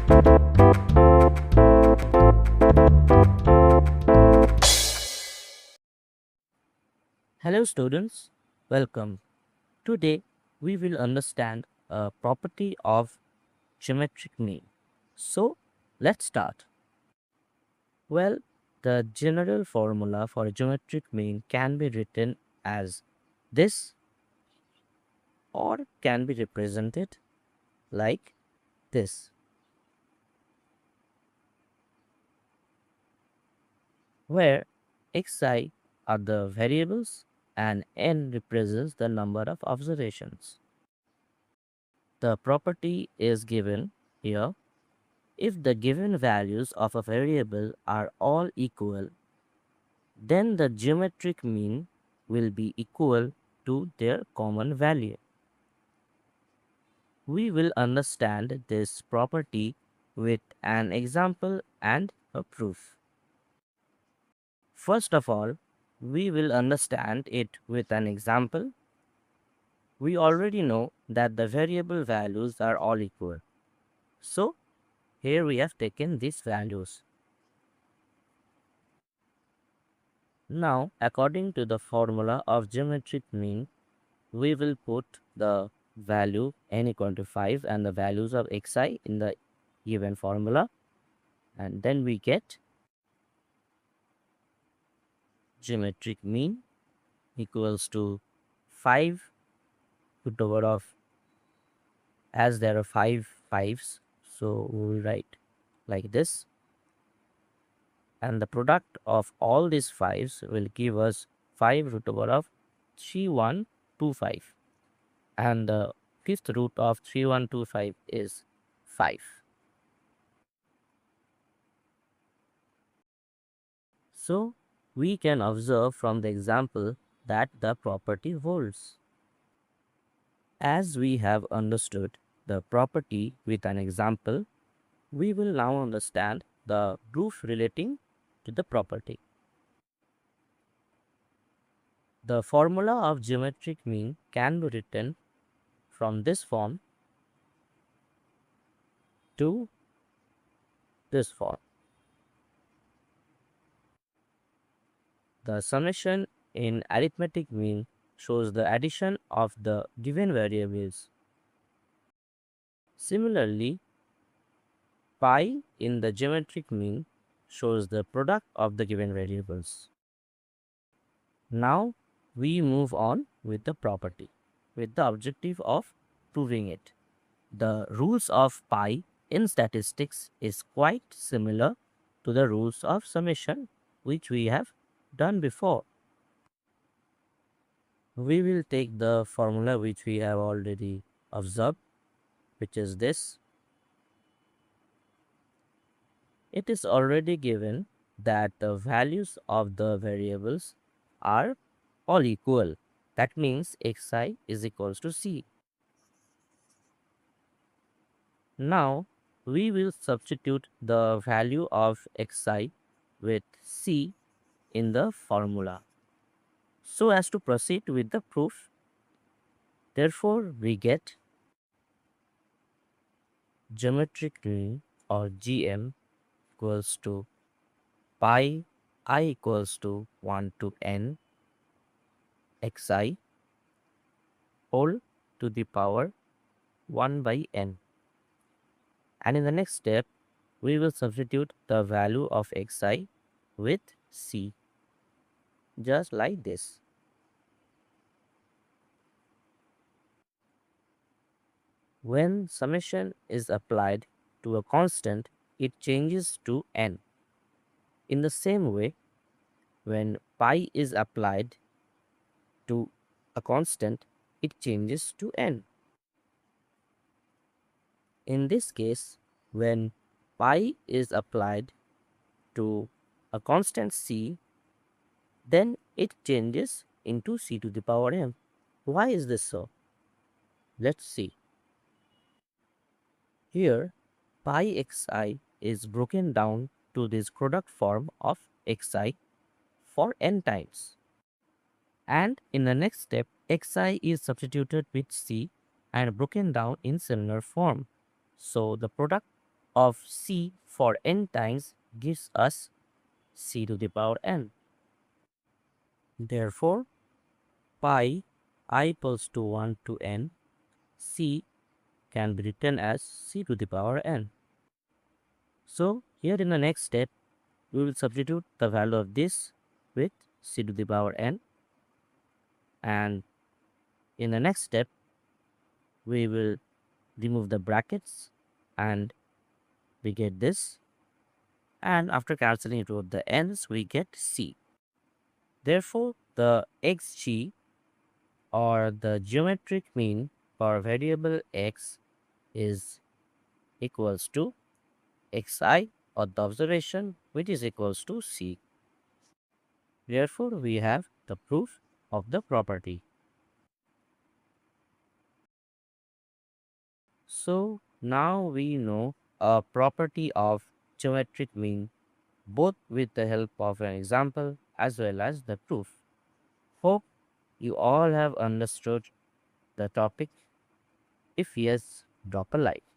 Hello students, welcome. Today we will understand a property of geometric mean. So let's start. Well, the general formula for a geometric mean can be written as this or can be represented like this, where xi are the variables and n represents the number of observations. The property is given here. If the given values of a variable are all equal, then the geometric mean will be equal to their common value. We will understand this property with an example and a proof. First of all, we will understand it with an example. We already know that the variable values are all equal. So, here we have taken these values. Now, according to the formula of geometric mean, we will put the value n equal to 5 and the values of xi in the given formula, and then we get geometric mean equals to 5 root over of, as there are 5's, so we will write like this, and the product of all these 5's will give us 5 root over of 3125, and the fifth root of 3125 is 5. So we can observe from the example that the property holds. As we have understood the property with an example, we will now understand the proof relating to the property. The formula of geometric mean can be written from this form to this form. The summation in arithmetic mean shows the addition of the given variables. Similarly, pi in the geometric mean shows the product of the given variables. Now we move on with the property with the objective of proving it. The rules of pi in statistics is quite similar to the rules of summation which we have done before. We will take the formula which we have already observed, which is this. It is already given that the values of the variables are all equal. That means xi is equals to c. Now we will substitute the value of xi with c in the formula so as to proceed with the proof. Therefore, we get geometric mean or GM equals to pi I equals to 1 to n xi whole to the power 1 by n. And in the next step, we will substitute the value of xi with c, just like this. When summation is applied to a constant, it changes to n. In the same way, when pi is applied to a constant, it changes to n. In this case, when pi is applied to a constant c, then it changes into c to the power m. Why is this so? Let's see. Here, pi xi is broken down to this product form of xi for n times. And in the next step, xi is substituted with c and broken down in similar form. So the product of c for n times gives us c to the power n. Therefore, pi I equals to 1 to n, c can be written as c to the power n. So here in the next step, we will substitute the value of this with c to the power n, and in the next step, we will remove the brackets and we get this, and after cancelling it with the n's, we get c. Therefore, the xg, or the geometric mean for variable x, is equals to xi, or the observation, which is equals to c. Therefore, we have the proof of the property. So now we know a property of geometric mean, both with the help of an example as well as the proof. Hope you all have understood the topic. If yes, drop a like.